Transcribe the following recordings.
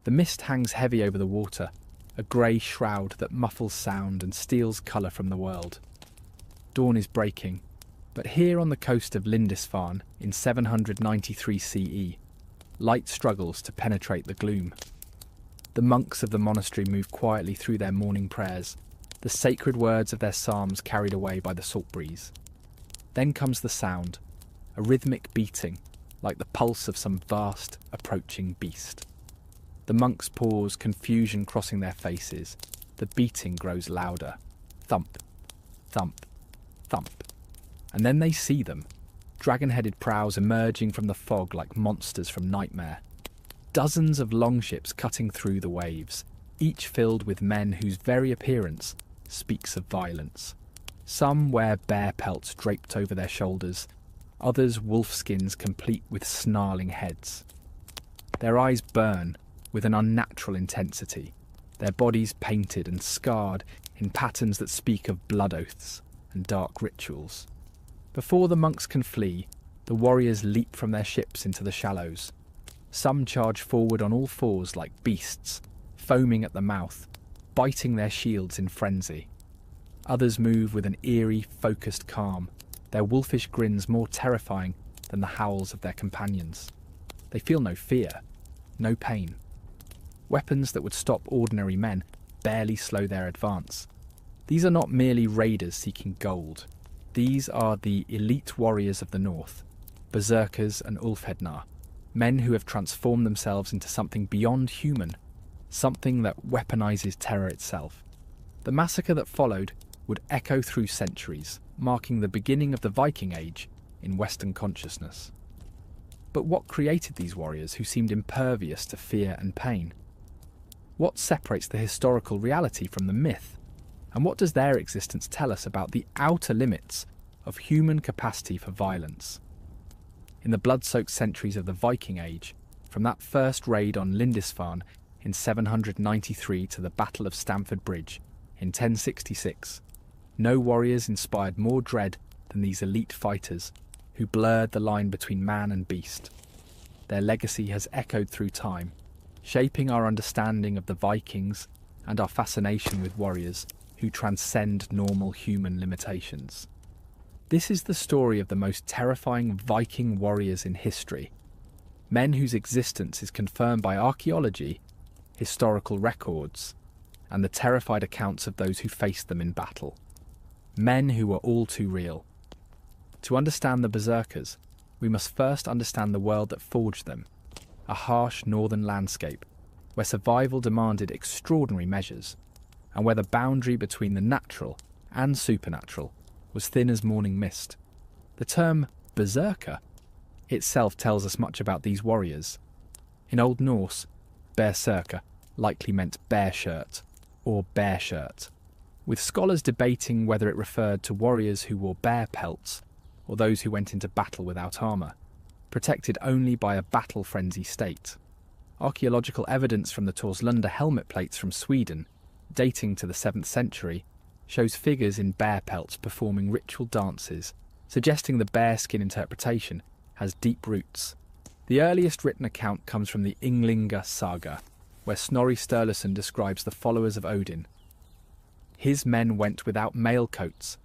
The mist hangs heavy over the water, a grey shroud that muffles sound and steals colour from the world. Dawn is breaking, but here on the coast of Lindisfarne in 793 CE, light struggles to penetrate the gloom. The monks of the monastery move quietly through their morning prayers, the sacred words of their psalms carried away by the salt breeze. Then comes the sound, a rhythmic beating, like the pulse of some vast, approaching beast. The monks pause, confusion crossing their faces. The beating grows louder. Thump, thump, thump. And then they see them, dragon-headed prows emerging from the fog like monsters from nightmare. Dozens of longships cutting through the waves, each filled with men whose very appearance speaks of violence. Some wear bear pelts draped over their shoulders, others wolfskins complete with snarling heads. Their eyes burn with an unnatural intensity, their bodies painted and scarred in patterns that speak of blood oaths and dark rituals. Before the monks can flee, the warriors leap from their ships into the shallows. Some charge forward on all fours like beasts, foaming at the mouth, biting their shields in frenzy. Others move with an eerie, focused calm, their wolfish grins more terrifying than the howls of their companions. They feel no fear, no pain. Weapons that would stop ordinary men barely slow their advance. These are not merely raiders seeking gold. These are the elite warriors of the north, berserkers and Ulfhednar, men who have transformed themselves into something beyond human, something that weaponizes terror itself. The massacre that followed would echo through centuries, marking the beginning of the Viking Age in Western consciousness. But what created these warriors who seemed impervious to fear and pain? What separates the historical reality from the myth? And what does their existence tell us about the outer limits of human capacity for violence? In the blood-soaked centuries of the Viking Age, from that first raid on Lindisfarne in 793 to the Battle of Stamford Bridge in 1066, no warriors inspired more dread than these elite fighters who blurred the line between man and beast. Their legacy has echoed through time, shaping our understanding of the Vikings and our fascination with warriors who transcend normal human limitations. This is the story of the most terrifying Viking warriors in history, men whose existence is confirmed by archaeology, historical records, and the terrified accounts of those who faced them in battle. Men who were all too real. To understand the berserkers, we must first understand the world that forged them, a harsh northern landscape where survival demanded extraordinary measures, and where the boundary between the natural and supernatural was thin as morning mist. The term berserker itself tells us much about these warriors. In Old Norse, berserker likely meant bear shirt or bear shirt, with scholars debating whether it referred to warriors who wore bear pelts or those who went into battle without armour, protected only by a battle-frenzy state. Archaeological evidence from the Torslanda helmet plates from Sweden, dating to the 7th century, shows figures in bear pelts performing ritual dances, suggesting the bearskin interpretation has deep roots. The earliest written account comes from the Ynglinga saga, where Snorri Sturluson describes the followers of Odin. His men went without mail coats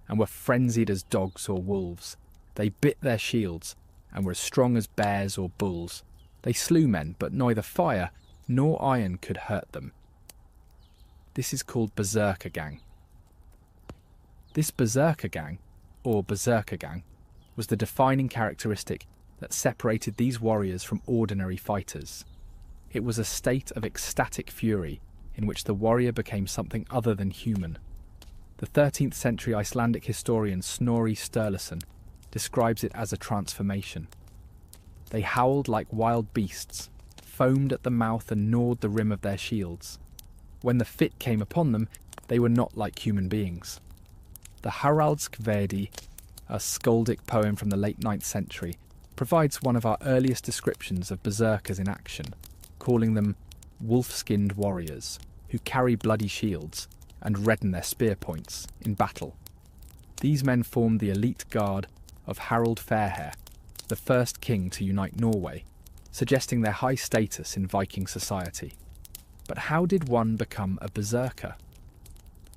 and were frenzied as dogs or wolves. They bit their shields and were as strong as bears or bulls. They slew men, but neither fire nor iron could hurt them. This is called Berserker Gang. This Berserker Gang, or Berserker Gang, was the defining characteristic that separated these warriors from ordinary fighters. It was a state of ecstatic fury in which the warrior became something other than human. The 13th century Icelandic historian Snorri Sturluson describes it as a transformation. They howled like wild beasts, foamed at the mouth and gnawed the rim of their shields. When the fit came upon them, they were not like human beings. The Haraldskvæði, a skaldic poem from the late 9th century, provides one of our earliest descriptions of berserkers in action, calling them wolf-skinned warriors who carry bloody shields and redden their spear points in battle. These men formed the elite guard of Harald Fairhair, the first king to unite Norway, suggesting their high status in Viking society. But how did one become a berserker?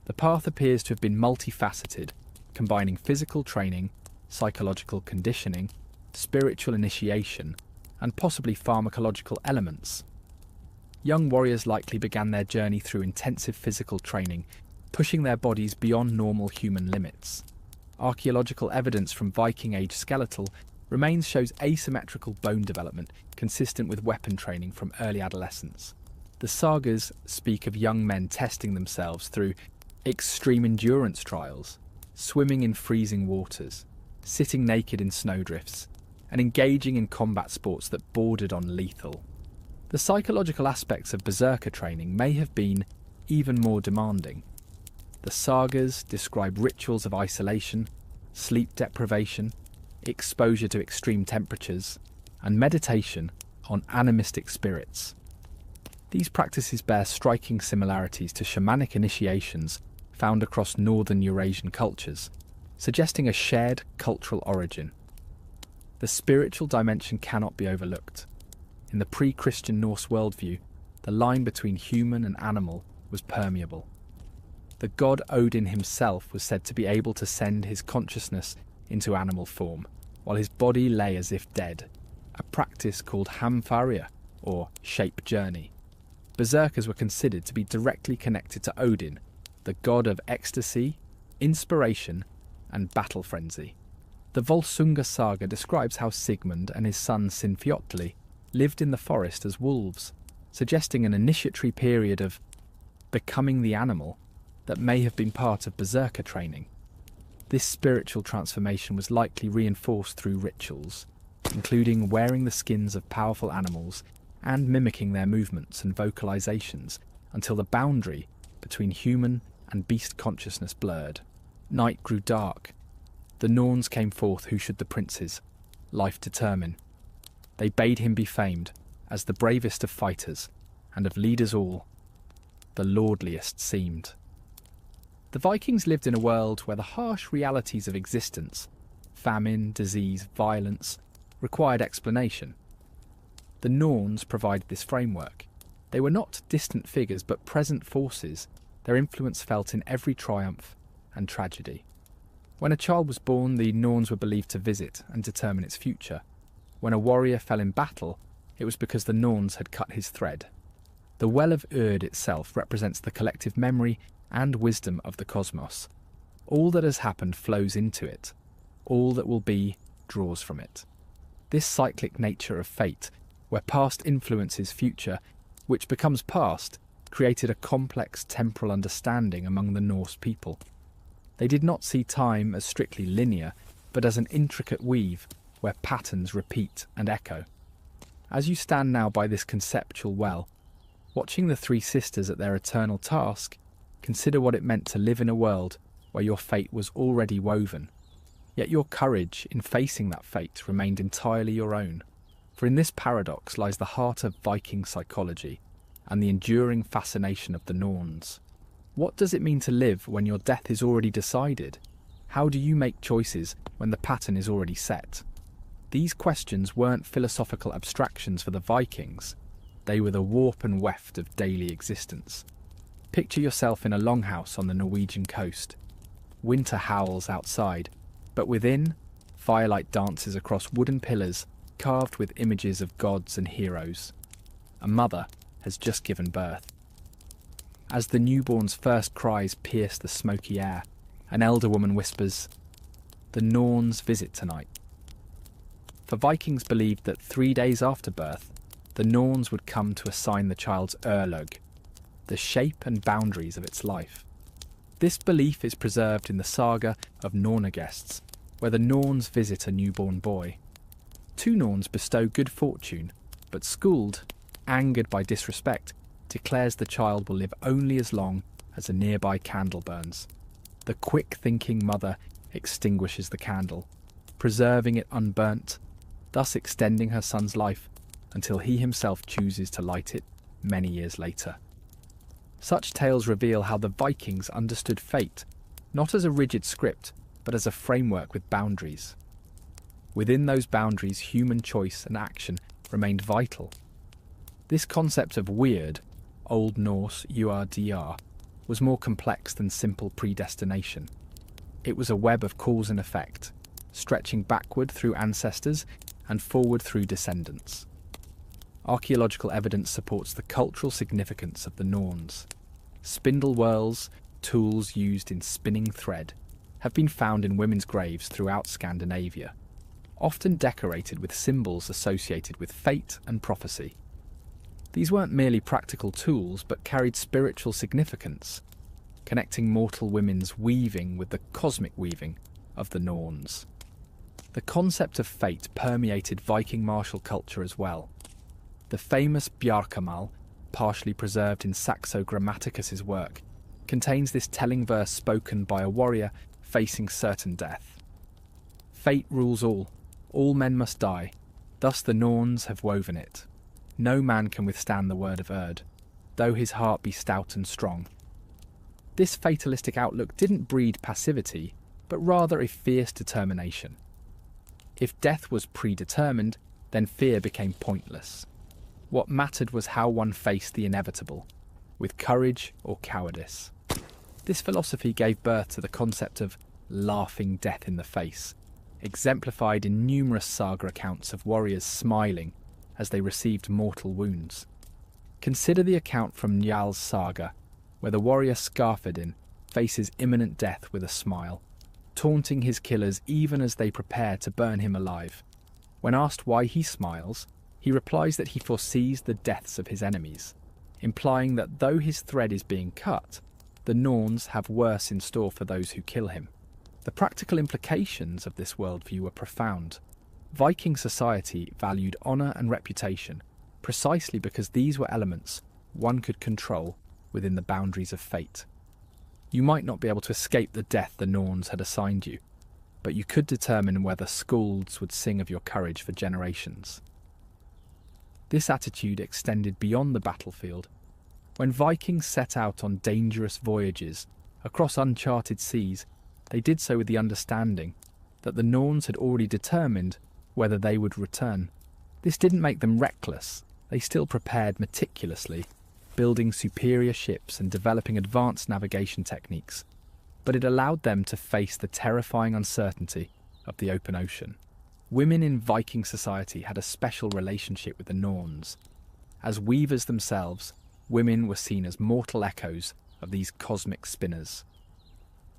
The path appears to have been multifaceted, combining physical training, psychological conditioning, spiritual initiation, and possibly pharmacological elements. Young warriors likely began their journey through intensive physical training, pushing their bodies beyond normal human limits. Archaeological evidence from Viking Age skeletal remains shows asymmetrical bone development consistent with weapon training from early adolescence. The sagas speak of young men testing themselves through extreme endurance trials, swimming in freezing waters, sitting naked in snowdrifts, and engaging in combat sports that bordered on lethal. The psychological aspects of berserker training may have been even more demanding. The sagas describe rituals of isolation, sleep deprivation, exposure to extreme temperatures, and meditation on animistic spirits. These practices bear striking similarities to shamanic initiations found across northern Eurasian cultures, suggesting a shared cultural origin. The spiritual dimension cannot be overlooked. In the pre-Christian Norse worldview, the line between human and animal was permeable. The god Odin himself was said to be able to send his consciousness into animal form, while his body lay as if dead, a practice called hamfaria, or shape journey. Berserkers were considered to be directly connected to Odin, the god of ecstasy, inspiration, and battle frenzy. The Volsunga saga describes how Sigmund and his son Sinfjotli lived in the forest as wolves, suggesting an initiatory period of becoming the animal that may have been part of berserker training. This spiritual transformation was likely reinforced through rituals, including wearing the skins of powerful animals and mimicking their movements and vocalizations until the boundary between human and beast consciousness blurred. Night grew dark. The Norns came forth who should the princes, life determine. They bade him be famed as the bravest of fighters, and of leaders all, the lordliest seemed. The Vikings lived in a world where the harsh realities of existence, famine, disease, violence, required explanation. The Norns provided this framework. They were not distant figures but present forces, their influence felt in every triumph and tragedy. When a child was born, the Norns were believed to visit and determine its future. When a warrior fell in battle, it was because the Norns had cut his thread. The Well of Urd itself represents the collective memory and wisdom of the cosmos. All that has happened flows into it. All that will be draws from it. This cyclic nature of fate, where past influences future, which becomes past, created a complex temporal understanding among the Norse people. They did not see time as strictly linear, but as an intricate weave where patterns repeat and echo. As you stand now by this conceptual well, watching the three sisters at their eternal task, consider what it meant to live in a world where your fate was already woven. Yet your courage in facing that fate remained entirely your own. For in this paradox lies the heart of Viking psychology and the enduring fascination of the Norns. What does it mean to live when your death is already decided? How do you make choices when the pattern is already set? These questions weren't philosophical abstractions for the Vikings. They were the warp and weft of daily existence. Picture yourself in a longhouse on the Norwegian coast. Winter howls outside, but within, firelight dances across wooden pillars carved with images of gods and heroes. A mother has just given birth. As the newborn's first cries pierce the smoky air, an elder woman whispers, "The Norns visit tonight." For Vikings believed that 3 days after birth, the Norns would come to assign the child's örlög, the shape and boundaries of its life. This belief is preserved in the saga of Nornagests, where the Norns visit a newborn boy. Two Norns bestow good fortune, but Skuld, angered by disrespect, declares the child will live only as long as a nearby candle burns. The quick-thinking mother extinguishes the candle, preserving it unburnt, thus extending her son's life until he himself chooses to light it many years later. Such tales reveal how the Vikings understood fate, not as a rigid script, but as a framework with boundaries. Within those boundaries, human choice and action remained vital. This concept of weird, Old Norse URDR, was more complex than simple predestination. It was a web of cause and effect, stretching backward through ancestors and forward through descendants. Archaeological evidence supports the cultural significance of the Norns. Spindle whorls, tools used in spinning thread, have been found in women's graves throughout Scandinavia, often decorated with symbols associated with fate and prophecy. These weren't merely practical tools, but carried spiritual significance, connecting mortal women's weaving with the cosmic weaving of the Norns. The concept of fate permeated Viking martial culture as well. The famous Bjarkamal, partially preserved in Saxo Grammaticus's work, contains this telling verse spoken by a warrior facing certain death. Fate rules all men must die, thus the Norns have woven it. No man can withstand the word of Erd, though his heart be stout and strong. This fatalistic outlook didn't breed passivity, but rather a fierce determination. If death was predetermined, then fear became pointless. What mattered was how one faced the inevitable, with courage or cowardice. This philosophy gave birth to the concept of laughing death in the face, exemplified in numerous saga accounts of warriors smiling as they received mortal wounds. Consider the account from Njal's saga, where the warrior Skarphedin faces imminent death with a smile, taunting his killers even as they prepare to burn him alive. When asked why he smiles, he replies that he foresees the deaths of his enemies, implying that though his thread is being cut, the Norns have worse in store for those who kill him. The practical implications of this worldview were profound. Viking society valued honour and reputation precisely because these were elements one could control within the boundaries of fate. You might not be able to escape the death the Norns had assigned you, but you could determine whether skalds would sing of your courage for generations. This attitude extended beyond the battlefield. When Vikings set out on dangerous voyages across uncharted seas, they did so with the understanding that the Norns had already determined whether they would return. This didn't make them reckless. They still prepared meticulously, building superior ships and developing advanced navigation techniques, but it allowed them to face the terrifying uncertainty of the open ocean. Women in Viking society had a special relationship with the Norns. As weavers themselves, women were seen as mortal echoes of these cosmic spinners.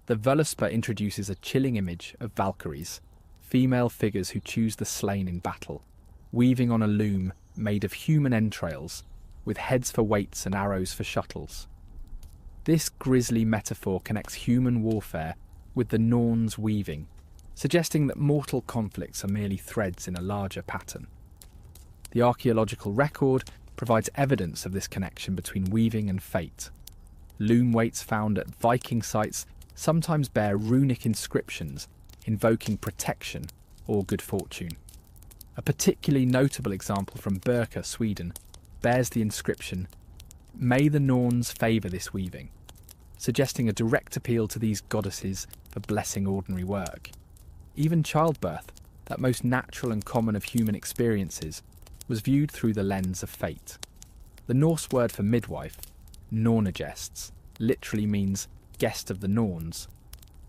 The Völuspá introduces a chilling image of Valkyries, female figures who choose the slain in battle, weaving on a loom made of human entrails, with heads for weights and arrows for shuttles. This grisly metaphor connects human warfare with the Norns' weaving, suggesting that mortal conflicts are merely threads in a larger pattern. The archaeological record provides evidence of this connection between weaving and fate. Loom weights found at Viking sites sometimes bear runic inscriptions invoking protection or good fortune. A particularly notable example from Birka, Sweden, bears the inscription, "May the Norns favour this weaving," suggesting a direct appeal to these goddesses for blessing ordinary work. Even childbirth, that most natural and common of human experiences, was viewed through the lens of fate. The Norse word for midwife, Nornagests, literally means guest of the Norns,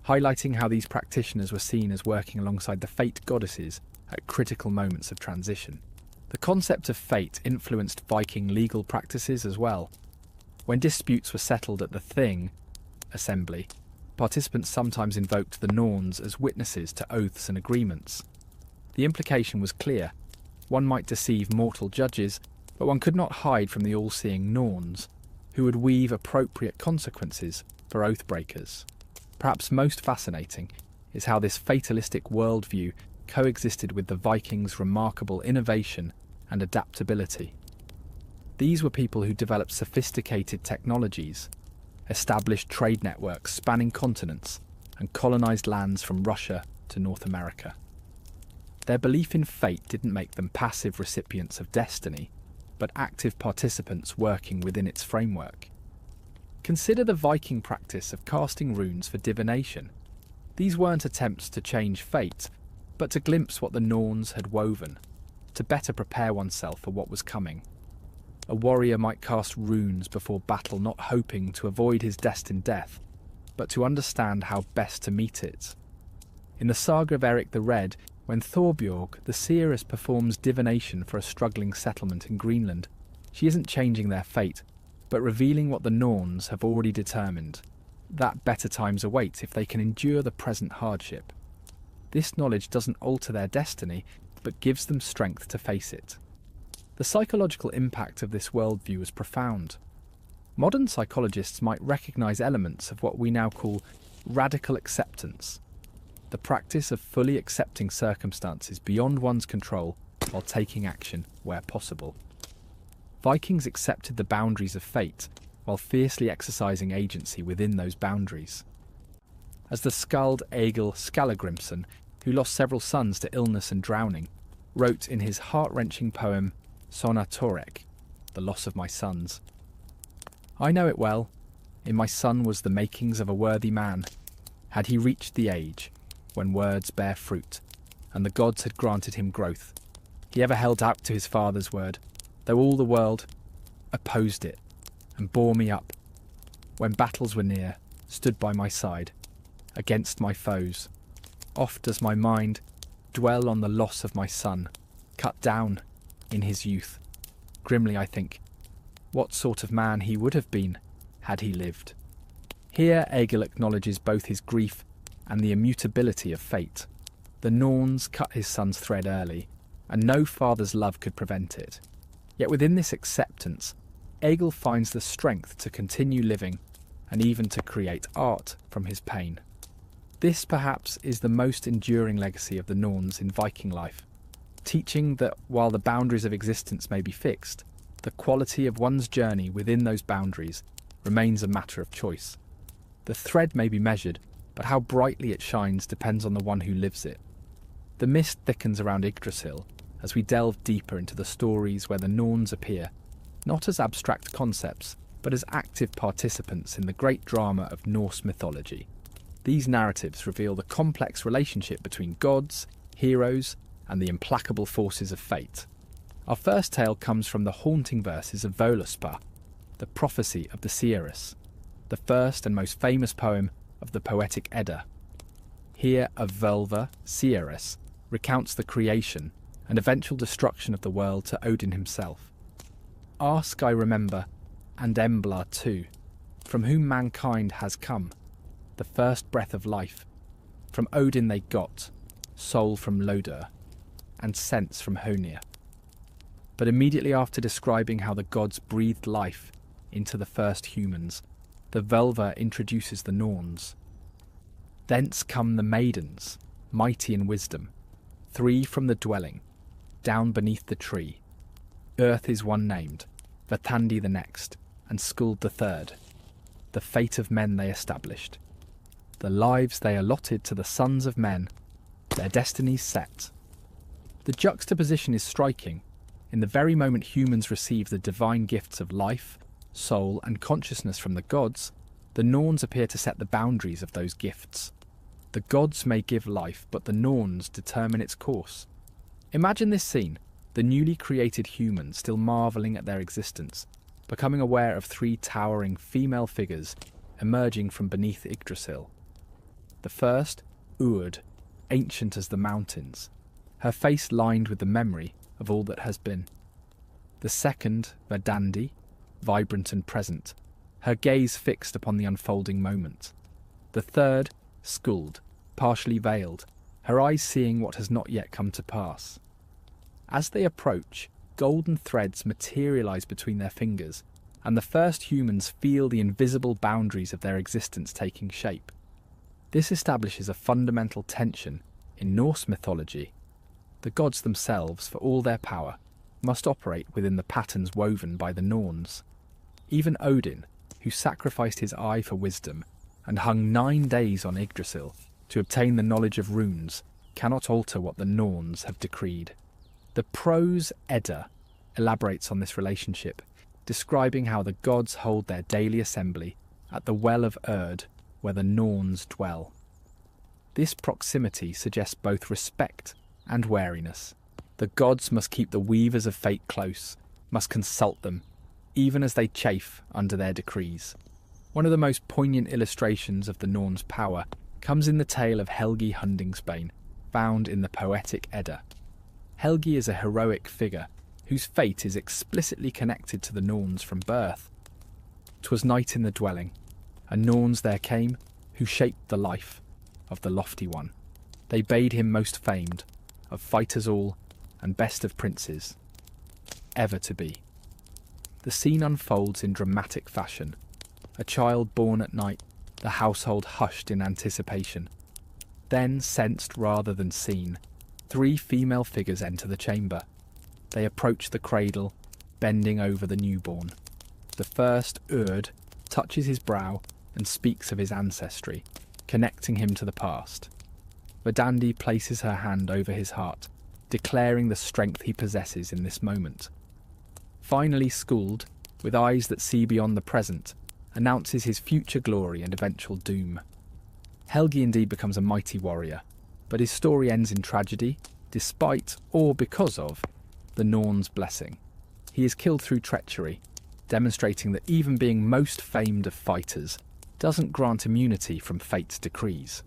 highlighting how these practitioners were seen as working alongside the fate goddesses at critical moments of transition. The concept of fate influenced Viking legal practices as well. When disputes were settled at the Thing assembly, participants sometimes invoked the Norns as witnesses to oaths and agreements. The implication was clear. One might deceive mortal judges, but one could not hide from the all-seeing Norns, who would weave appropriate consequences for oath breakers. Perhaps most fascinating is how this fatalistic worldview coexisted with the Vikings' remarkable innovation and adaptability. These were people who developed sophisticated technologies, established trade networks spanning continents, and colonized lands from Russia to North America. Their belief in fate didn't make them passive recipients of destiny, but active participants working within its framework. Consider the Viking practice of casting runes for divination. These weren't attempts to change fate, but to glimpse what the Norns had woven. to better prepare oneself for what was coming. A warrior might cast runes before battle, not hoping to avoid his destined death, but to understand how best to meet it. In the saga of Eric the Red, when Thorbjorg, the seeress, performs divination for a struggling settlement in Greenland, she isn't changing their fate, but revealing what the Norns have already determined, that better times await if they can endure the present hardship. This knowledge doesn't alter their destiny, but gives them strength to face it. The psychological impact of this worldview is profound. Modern psychologists might recognise elements of what we now call radical acceptance, the practice of fully accepting circumstances beyond one's control while taking action where possible. Vikings accepted the boundaries of fate while fiercely exercising agency within those boundaries. As the skald Egil Skallagrimsson, who lost several sons to illness and drowning, wrote in his heart-wrenching poem Sona Torek, The Loss of My Sons, "I know it well. In my son was the makings of a worthy man. Had he reached the age when words bear fruit, and the gods had granted him growth, he ever held out to his father's word, though all the world opposed it, and bore me up, when battles were near, stood by my side, against my foes. Oft does my mind dwell on the loss of my son, cut down in his youth. Grimly I think, what sort of man he would have been had he lived." Here Egil acknowledges both his grief and the immutability of fate. The Norns cut his son's thread early, and no father's love could prevent it. Yet within this acceptance, Egil finds the strength to continue living and even to create art from his pain. This perhaps is the most enduring legacy of the Norns in Viking life, teaching that while the boundaries of existence may be fixed, the quality of one's journey within those boundaries remains a matter of choice. The thread may be measured, but how brightly it shines depends on the one who lives it. The mist thickens around Yggdrasil as we delve deeper into the stories where the Norns appear, not as abstract concepts, but as active participants in the great drama of Norse mythology. These narratives reveal the complex relationship between gods, heroes, and the implacable forces of fate. Our first tale comes from the haunting verses of Voluspa, the prophecy of the seeresses, the first and most famous poem of the poetic Edda. Here a Volva, seeress, recounts the creation and eventual destruction of the world to Odin himself. "Ask I remember, and Embla too, from whom mankind has come, the first breath of life. From Odin they got, soul from Lodur, and sense from Honir." But immediately after describing how the gods breathed life into the first humans, the Volva introduces the Norns. "Thence come the maidens, mighty in wisdom, 3 from the dwelling, down beneath the tree. Earth is one named, Vatandi the next, and Skuld the third. The fate of men they established. The lives they allotted to the sons of men, their destinies set." The juxtaposition is striking. In the very moment humans receive the divine gifts of life, soul, and consciousness from the gods, the Norns appear to set the boundaries of those gifts. The gods may give life, but the Norns determine its course. Imagine this scene, the newly created humans still marvelling at their existence, becoming aware of 3 towering female figures emerging from beneath Yggdrasil. The first, Urd, ancient as the mountains, her face lined with the memory of all that has been. The second, Verdandi, vibrant and present, her gaze fixed upon the unfolding moment. The third, Skuld, partially veiled, her eyes seeing what has not yet come to pass. As they approach, golden threads materialise between their fingers, and the first humans feel the invisible boundaries of their existence taking shape. This establishes a fundamental tension in Norse mythology. The gods themselves, for all their power, must operate within the patterns woven by the Norns. Even Odin, who sacrificed his eye for wisdom and hung 9 days on Yggdrasil to obtain the knowledge of runes, cannot alter what the Norns have decreed. The prose Edda elaborates on this relationship, describing how the gods hold their daily assembly at the well of Urd, where the Norns dwell. This proximity suggests both respect and wariness. The gods must keep the weavers of fate close, must consult them, even as they chafe under their decrees. One of the most poignant illustrations of the Norns' power comes in the tale of Helgi Hundingsbane, found in the poetic Edda. Helgi is a heroic figure whose fate is explicitly connected to the Norns from birth. 'Twas night in the dwelling, and Norns there came, who shaped the life of the lofty one. They bade him most famed, of fighters all, and best of princes, ever to be. The scene unfolds in dramatic fashion. A child born at night, the household hushed in anticipation. Then, sensed rather than seen, 3 female figures enter the chamber. They approach the cradle, bending over the newborn. The first, Urd, touches his brow and speaks of his ancestry, connecting him to the past. Verdandi places her hand over his heart, declaring the strength he possesses in this moment. Finally, Skuld, with eyes that see beyond the present, announces his future glory and eventual doom. Helgi indeed becomes a mighty warrior, but his story ends in tragedy, despite, or because of, the Norns' blessing. He is killed through treachery, demonstrating that even being most famed of fighters doesn't grant immunity from fate's decrees.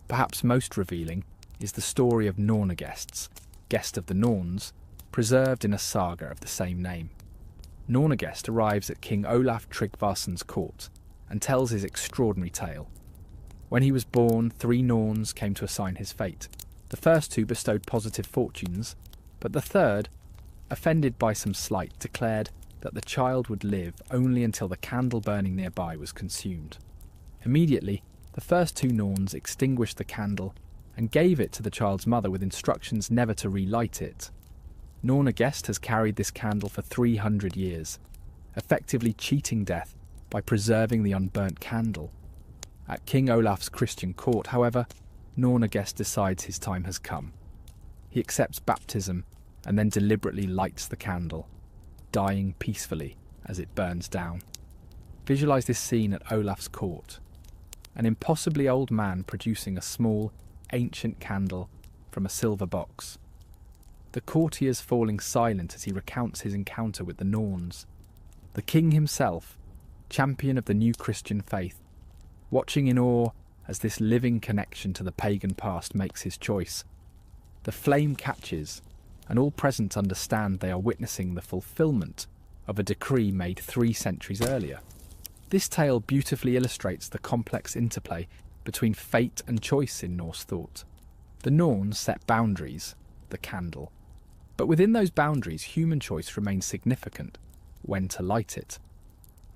Perhaps most revealing is the story of Nornagests, guest of the Norns, preserved in a saga of the same name. Nornagest arrives at King Olaf Tryggvason's court and tells his extraordinary tale. When he was born, 3 Norns came to assign his fate. The first 2 bestowed positive fortunes, but the third, offended by some slight, declared that the child would live only until the candle burning nearby was consumed. Immediately, the first 2 Norns extinguished the candle and gave it to the child's mother with instructions never to relight it. Nornagest has carried this candle for 300 years, effectively cheating death by preserving the unburnt candle. At King Olaf's Christian court, however, Nornagest decides his time has come. He accepts baptism and then deliberately lights the candle, dying peacefully as it burns down. Visualise this scene at Olaf's court. An impossibly old man producing a small, ancient candle from a silver box. The courtiers falling silent as he recounts his encounter with the Norns. The king himself, champion of the new Christian faith, watching in awe as this living connection to the pagan past makes his choice. The flame catches, and all present understand they are witnessing the fulfilment of a decree made 3 centuries earlier. This tale beautifully illustrates the complex interplay between fate and choice in Norse thought. The Norns set boundaries, the candle, but within those boundaries human choice remains significant, when to light it.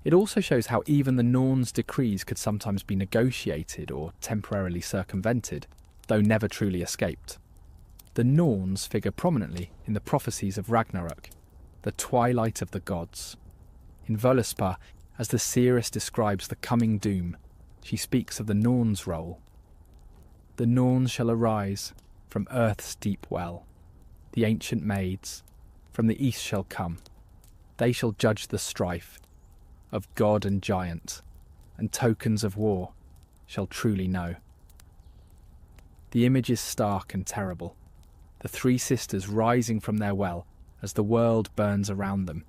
It also shows how even the Norns' decrees could sometimes be negotiated or temporarily circumvented, though never truly escaped. The Norns figure prominently in the prophecies of Ragnarok, the twilight of the gods. In Völuspá, as the seeress describes the coming doom, she speaks of the Norns' role. The Norns shall arise from earth's deep well. The ancient maids from the east shall come. They shall judge the strife of god and giant, and tokens of war shall truly know. The image is stark and terrible. The 3 sisters rising from their well as the world burns around them,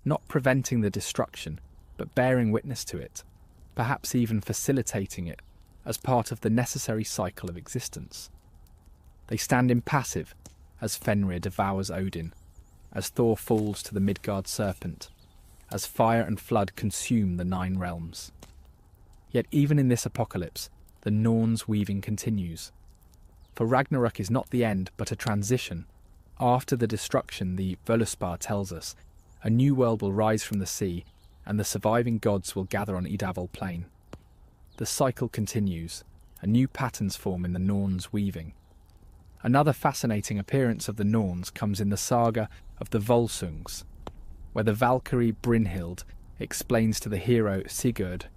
not preventing the destruction, but bearing witness to it, perhaps even facilitating it as part of the necessary cycle of existence. They stand impassive as Fenrir devours Odin, as Thor falls to the Midgard serpent, as fire and flood consume the 9 realms. Yet even in this apocalypse, the Norns' weaving continues. For Ragnarok is not the end, but a transition. After the destruction, the Völuspá tells us, a new world will rise from the sea, and the surviving gods will gather on Idavol plain. The cycle continues, and new patterns form in the Norns' weaving. Another fascinating appearance of the Norns comes in the saga of the Volsungs, where the Valkyrie Brynhild explains to the hero Sigurd,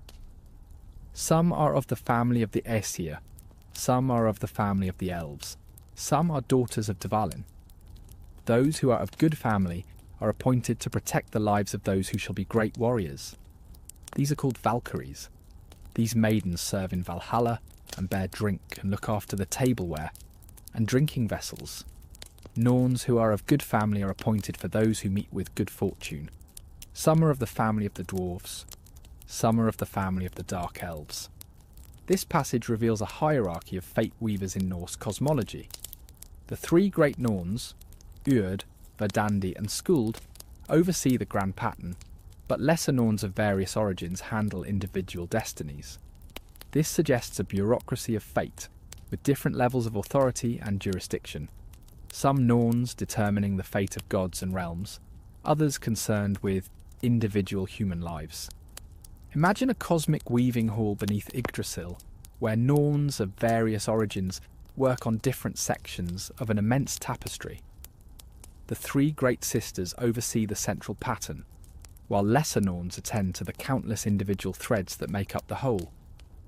"Some are of the family of the Aesir, some are of the family of the elves, some are daughters of Dvalin. Those who are of good family are appointed to protect the lives of those who shall be great warriors. These are called Valkyries. These maidens serve in Valhalla and bear drink and look after the tableware and drinking vessels. Norns who are of good family are appointed for those who meet with good fortune. Some are of the family of the dwarves, some are of the family of the dark elves. This passage reveals a hierarchy of fate weavers in Norse cosmology. The three great Norns, Urd, Verdandi and Skuld, oversee the grand pattern, but lesser Norns of various origins handle individual destinies. This suggests a bureaucracy of fate, with different levels of authority and jurisdiction. Some Norns determining the fate of gods and realms, others concerned with individual human lives. Imagine a cosmic weaving hall beneath Yggdrasil, where Norns of various origins work on different sections of an immense tapestry. The three great sisters oversee the central pattern, while lesser Norns attend to the countless individual threads that make up the whole.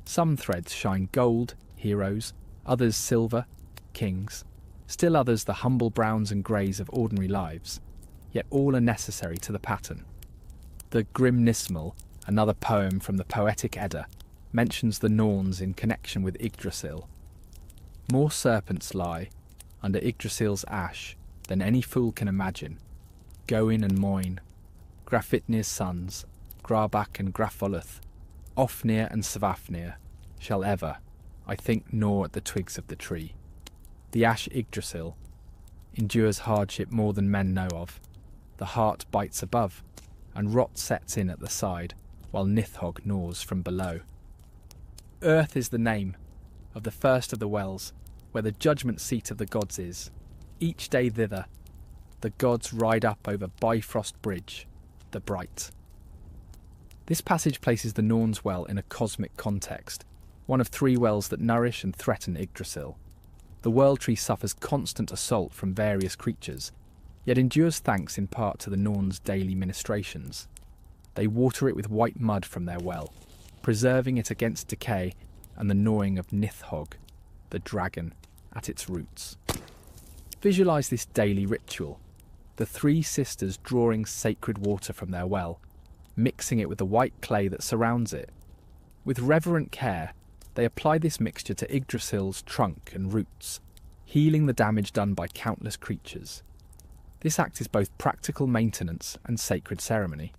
Some threads shine gold, heroes, others silver, kings, still others the humble browns and greys of ordinary lives, yet all are necessary to the pattern. The Grimnismal, another poem from the Poetic Edda, mentions the Norns in connection with Yggdrasil. More serpents lie under Yggdrasil's ash than any fool can imagine. Goin and Moin, Grafitnir's sons, Grabak and Grafoluth, Ofnir and Svafnir, shall ever, I think, gnaw at the twigs of the tree. The ash Yggdrasil endures hardship more than men know of. The heart bites above, and rot sets in at the side, while Nithhog gnaws from below. Earth is the name of the first of the wells, where the judgment seat of the gods is. Each day thither, the gods ride up over Bifrost Bridge, the bright. This passage places the Norns well in a cosmic context, one of three wells that nourish and threaten Yggdrasil. The world tree suffers constant assault from various creatures, yet endures thanks in part to the Norns' daily ministrations. They water it with white mud from their well, preserving it against decay and the gnawing of Nithhog, the dragon, at its roots. Visualise this daily ritual, the three sisters drawing sacred water from their well, mixing it with the white clay that surrounds it. With reverent care, they apply this mixture to Yggdrasil's trunk and roots, healing the damage done by countless creatures. This act is both practical maintenance and sacred ceremony,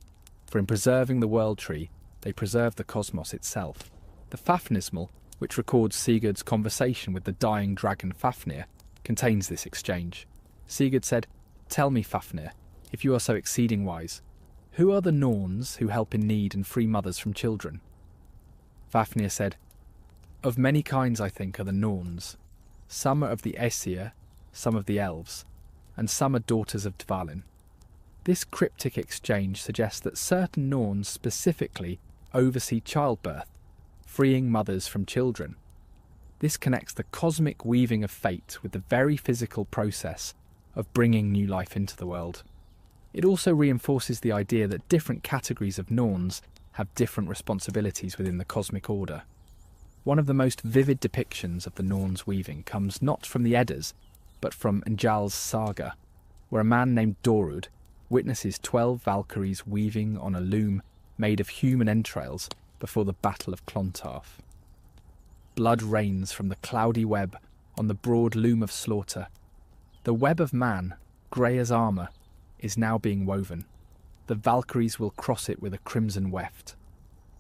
for in preserving the world tree, they preserve the cosmos itself. The Fafnismal, which records Sigurd's conversation with the dying dragon Fafnir, contains this exchange. Sigurd said, "Tell me, Fafnir, if you are so exceeding wise, who are the Norns who help in need and free mothers from children?" Fafnir said, "Of many kinds, I think, are the Norns. Some are of the Aesir, some of the elves, and some are daughters of Dvalin." This cryptic exchange suggests that certain Norns specifically oversee childbirth, freeing mothers from children. This connects the cosmic weaving of fate with the very physical process of bringing new life into the world. It also reinforces the idea that different categories of Norns have different responsibilities within the cosmic order. One of the most vivid depictions of the Norns' weaving comes not from the Eddas, but from Njal's saga, where a man named Dorud witnesses 12 Valkyries weaving on a loom made of human entrails before the Battle of Clontarf. Blood rains from the cloudy web on the broad loom of slaughter. The web of man, grey as armour, is now being woven. The Valkyries will cross it with a crimson weft.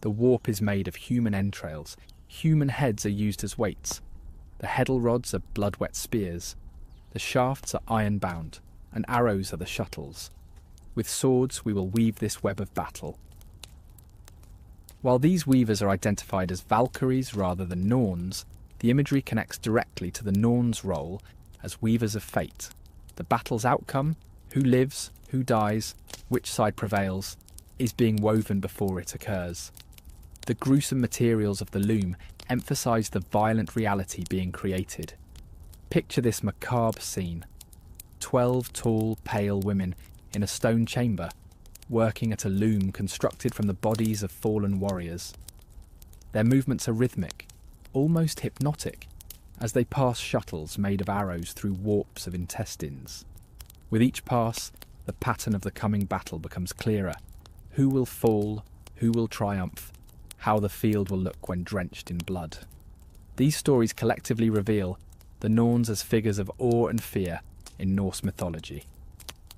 The warp is made of human entrails. Human heads are used as weights. The heddle rods are blood-wet spears. The shafts are iron-bound, and arrows are the shuttles. With swords we will weave this web of battle. While these weavers are identified as Valkyries rather than Norns, the imagery connects directly to the Norns' role as weavers of fate. The battle's outcome, who lives, who dies, which side prevails, is being woven before it occurs. The gruesome materials of the loom emphasise the violent reality being created. Picture this macabre scene. 12 tall, pale women in a stone chamber, working at a loom constructed from the bodies of fallen warriors. Their movements are rhythmic, almost hypnotic, as they pass shuttles made of arrows through warps of intestines. With each pass, the pattern of the coming battle becomes clearer. Who will fall, who will triumph, how the field will look when drenched in blood. These stories collectively reveal the Norns as figures of awe and fear, in Norse mythology,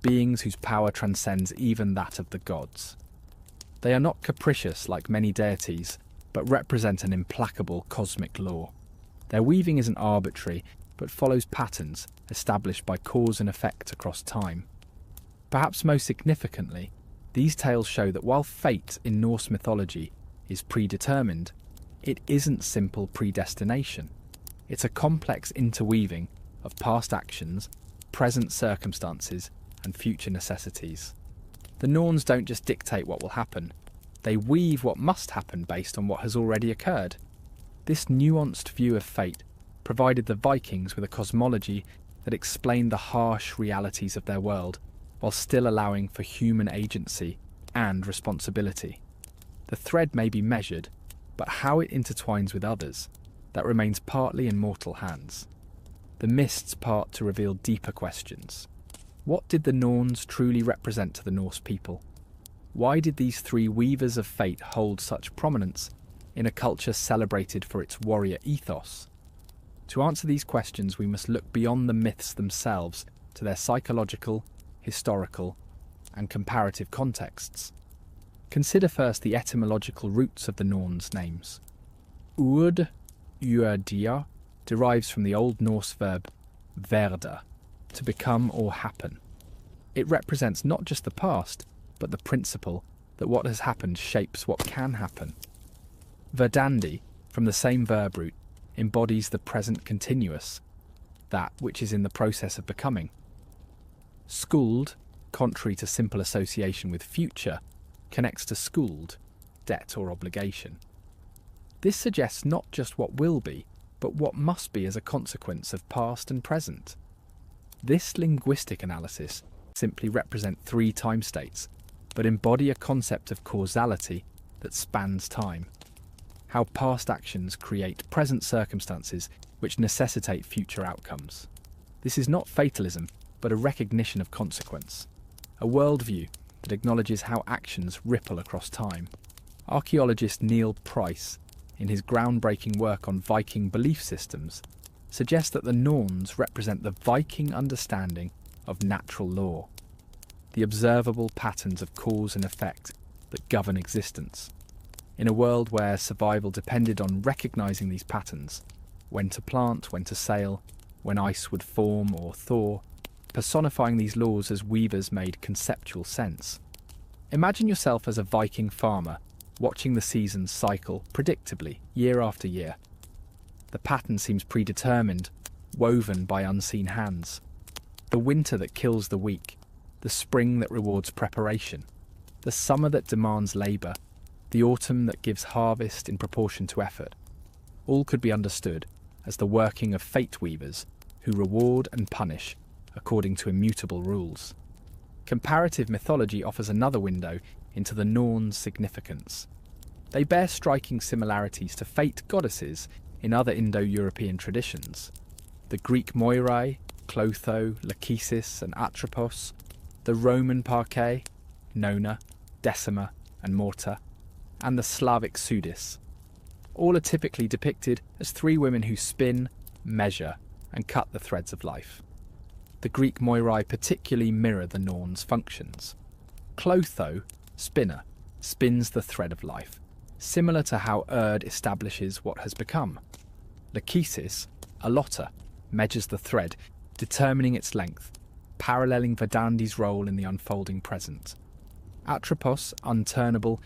beings whose power transcends even that of the gods. They are not capricious like many deities, but represent an implacable cosmic law. Their weaving isn't arbitrary, but follows patterns established by cause and effect across time. Perhaps most significantly, these tales show that while fate in Norse mythology is predetermined, it isn't simple predestination. It's a complex interweaving of past actions, present circumstances, and future necessities. The Norns don't just dictate what will happen, they weave what must happen based on what has already occurred. This nuanced view of fate provided the Vikings with a cosmology that explained the harsh realities of their world, while still allowing for human agency and responsibility. The thread may be measured, but how it intertwines with others, that remains partly in mortal hands. The mists part to reveal deeper questions. What did the Norns truly represent to the Norse people? Why did these three weavers of fate hold such prominence in a culture celebrated for its warrior ethos? To answer these questions, we must look beyond the myths themselves to their psychological, historical, and comparative contexts. Consider first the etymological roots of the Norns' names. Urd, urdia, derives from the Old Norse verb verda, to become or happen. It represents not just the past, but the principle that what has happened shapes what can happen. Verdandi, from the same verb root, embodies the present continuous, that which is in the process of becoming. Skuld, contrary to simple association with future, connects to skuld, debt or obligation. This suggests not just what will be, but what must be as a consequence of past and present. This linguistic analysis simply represent three time states, but embody a concept of causality that spans time. How past actions create present circumstances which necessitate future outcomes. This is not fatalism, but a recognition of consequence. A worldview that acknowledges how actions ripple across time. Archaeologist Neil Price, in his groundbreaking work on Viking belief systems, suggests that the Norns represent the Viking understanding of natural law, the observable patterns of cause and effect that govern existence. In a world where survival depended on recognising these patterns, when to plant, when to sail, when ice would form or thaw, personifying these laws as weavers made conceptual sense. Imagine yourself as a Viking farmer, watching the seasons cycle predictably, year after year. The pattern seems predetermined, woven by unseen hands. The winter that kills the weak, the spring that rewards preparation, the summer that demands labour, the autumn that gives harvest in proportion to effort. All could be understood as the working of fate weavers who reward and punish according to immutable rules. Comparative mythology offers another window into the Norns' significance. They bear striking similarities to fate goddesses in other Indo-European traditions. The Greek Moirai, Clotho, Lachesis and Atropos, the Roman Parcae, Nona, Decima and Morta, and the Slavic Sudis. All are typically depicted as three women who spin, measure and cut the threads of life. The Greek Moirai particularly mirror the Norns' functions. Clotho, spinner, spins the thread of life, similar to how Urd establishes what has become. Lachesis, allotter, measures the thread, determining its length, paralleling Verdandi's role in the unfolding present. Atropos, unturnable,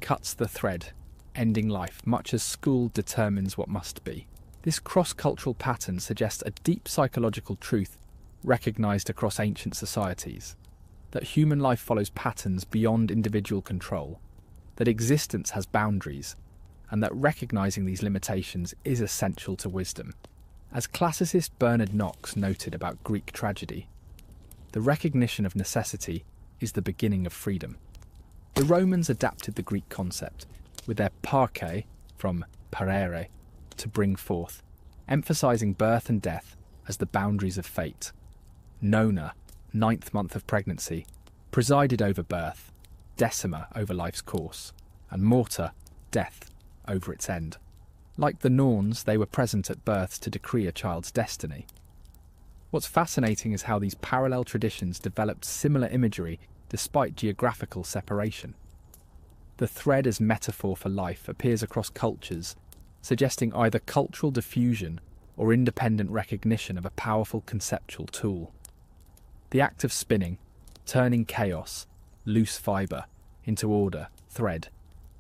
cuts the thread, ending life, much as school determines what must be. This cross-cultural pattern suggests a deep psychological truth recognised across ancient societies, that human life follows patterns beyond individual control, that existence has boundaries, and that recognising these limitations is essential to wisdom. As classicist Bernard Knox noted about Greek tragedy, the recognition of necessity is the beginning of freedom. The Romans adapted the Greek concept, with their parcae, from parere, to bring forth, emphasising birth and death as the boundaries of fate. Nona, 9th month of pregnancy, presided over birth, Decima over life's course, and Morta, death, over its end. Like the Norns, they were present at birth to decree a child's destiny. What's fascinating is how these parallel traditions developed similar imagery despite geographical separation. The thread as metaphor for life appears across cultures, suggesting either cultural diffusion or independent recognition of a powerful conceptual tool. The act of spinning, turning chaos, loose fibre, into order, thread,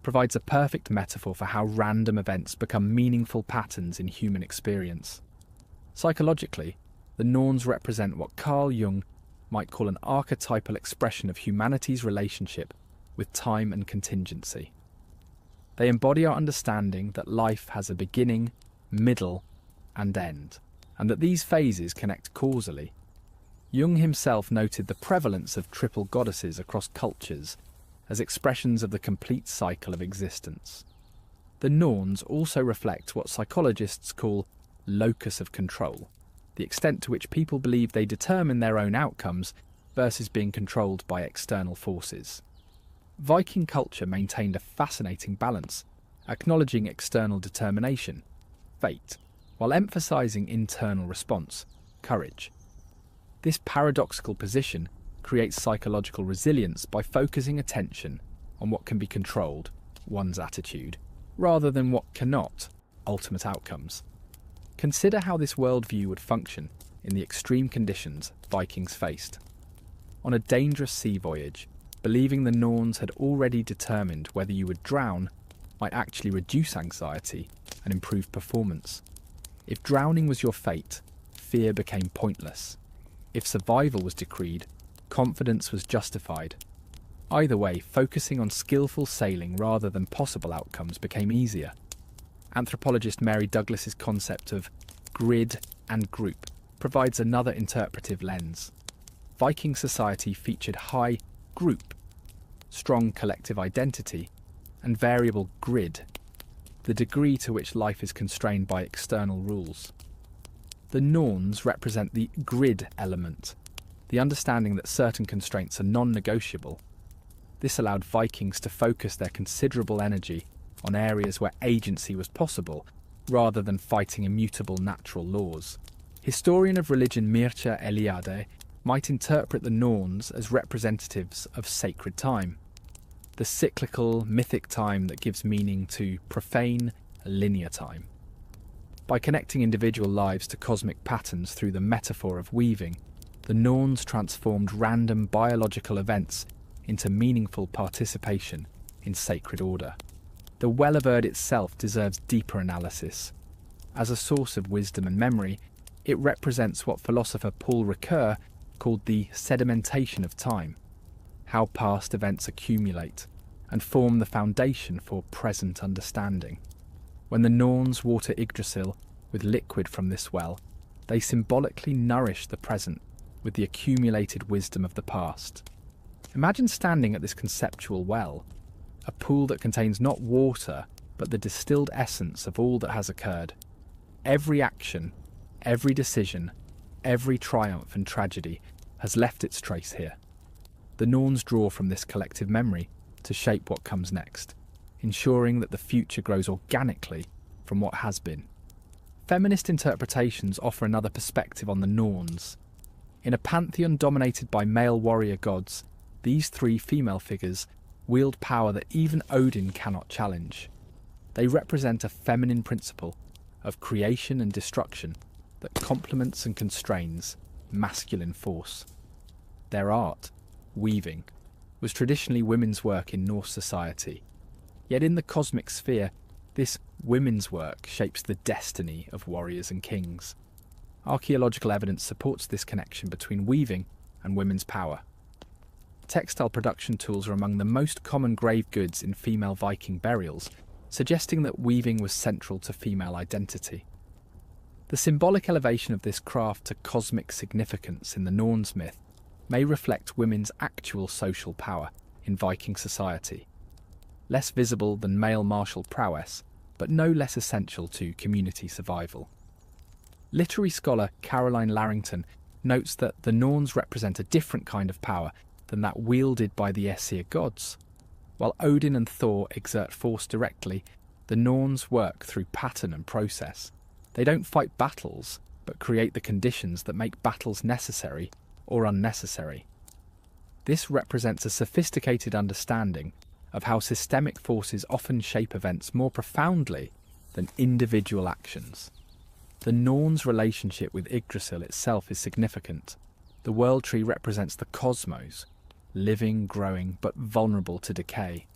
provides a perfect metaphor for how random events become meaningful patterns in human experience. Psychologically, the Norns represent what Carl Jung might call an archetypal expression of humanity's relationship with time and contingency. They embody our understanding that life has a beginning, middle, and end, and that these phases connect causally. Jung himself noted the prevalence of triple goddesses across cultures as expressions of the complete cycle of existence. The Norns also reflect what psychologists call locus of control, the extent to which people believe they determine their own outcomes versus being controlled by external forces. Viking culture maintained a fascinating balance, acknowledging external determination, fate, while emphasising internal response, courage. This paradoxical position creates psychological resilience by focusing attention on what can be controlled, one's attitude, rather than what cannot, ultimate outcomes. Consider how this worldview would function in the extreme conditions Vikings faced. On a dangerous sea voyage, believing the Norns had already determined whether you would drown might actually reduce anxiety and improve performance. If drowning was your fate, fear became pointless. If survival was decreed, confidence was justified. Either way, focusing on skillful sailing rather than possible outcomes became easier. Anthropologist Mary Douglas's concept of grid and group provides another interpretive lens. Viking society featured high group, strong collective identity, and variable grid, the degree to which life is constrained by external rules. The Norns represent the grid element, the understanding that certain constraints are non-negotiable. This allowed Vikings to focus their considerable energy on areas where agency was possible, rather than fighting immutable natural laws. Historian of religion Mircea Eliade might interpret the Norns as representatives of sacred time, the cyclical, mythic time that gives meaning to profane, linear time. By connecting individual lives to cosmic patterns through the metaphor of weaving, the Norns transformed random biological events into meaningful participation in sacred order. The revered itself deserves deeper analysis. As a source of wisdom and memory, it represents what philosopher Paul Ricoeur called the sedimentation of time, how past events accumulate and form the foundation for present understanding. When the Norns water Yggdrasil with liquid from this well, they symbolically nourish the present with the accumulated wisdom of the past. Imagine standing at this conceptual well, a pool that contains not water, but the distilled essence of all that has occurred. Every action, every decision, every triumph and tragedy has left its trace here. The Norns draw from this collective memory to shape what comes next, ensuring that the future grows organically from what has been. Feminist interpretations offer another perspective on the Norns. In a pantheon dominated by male warrior gods, these three female figures wield power that even Odin cannot challenge. They represent a feminine principle of creation and destruction that complements and constrains masculine force. Their art, weaving, was traditionally women's work in Norse society. Yet in the cosmic sphere, this women's work shapes the destiny of warriors and kings. Archaeological evidence supports this connection between weaving and women's power. Textile production tools are among the most common grave goods in female Viking burials, suggesting that weaving was central to female identity. The symbolic elevation of this craft to cosmic significance in the Norns myth may reflect women's actual social power in Viking society. Less visible than male martial prowess, but no less essential to community survival. Literary scholar Caroline Larrington notes that the Norns represent a different kind of power than that wielded by the Aesir gods. While Odin and Thor exert force directly, the Norns work through pattern and process. They don't fight battles, but create the conditions that make battles necessary or unnecessary. This represents a sophisticated understanding of how systemic forces often shape events more profoundly than individual actions. The Norn's relationship with Yggdrasil itself is significant. The world tree represents the cosmos, living, growing, but vulnerable to decay.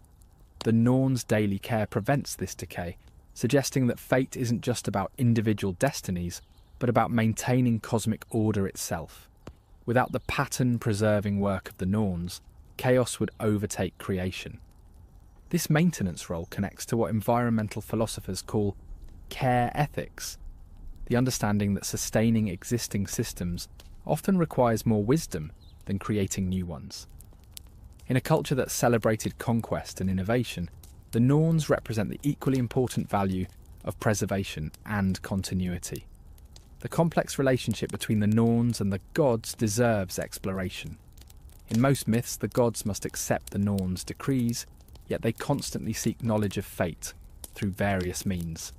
The Norn's daily care prevents this decay, suggesting that fate isn't just about individual destinies, but about maintaining cosmic order itself. Without the pattern-preserving work of the Norns, chaos would overtake creation. This maintenance role connects to what environmental philosophers call care ethics, the understanding that sustaining existing systems often requires more wisdom than creating new ones. In a culture that celebrated conquest and innovation, the Norns represent the equally important value of preservation and continuity. The complex relationship between the Norns and the gods deserves exploration. In most myths, the gods must accept the Norns' decrees, yet they constantly seek knowledge of fate through various means.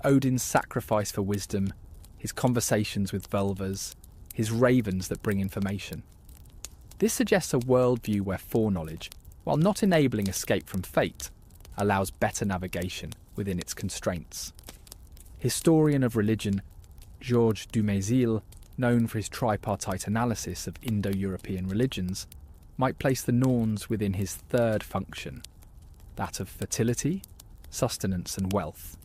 Odin's sacrifice for wisdom, his conversations with Volvas, his ravens that bring information. This suggests a worldview where foreknowledge, while not enabling escape from fate, allows better navigation within its constraints. Historian of religion Georges Dumézil, known for his tripartite analysis of Indo-European religions, might place the Norns within his third function, that of fertility, sustenance and wealth.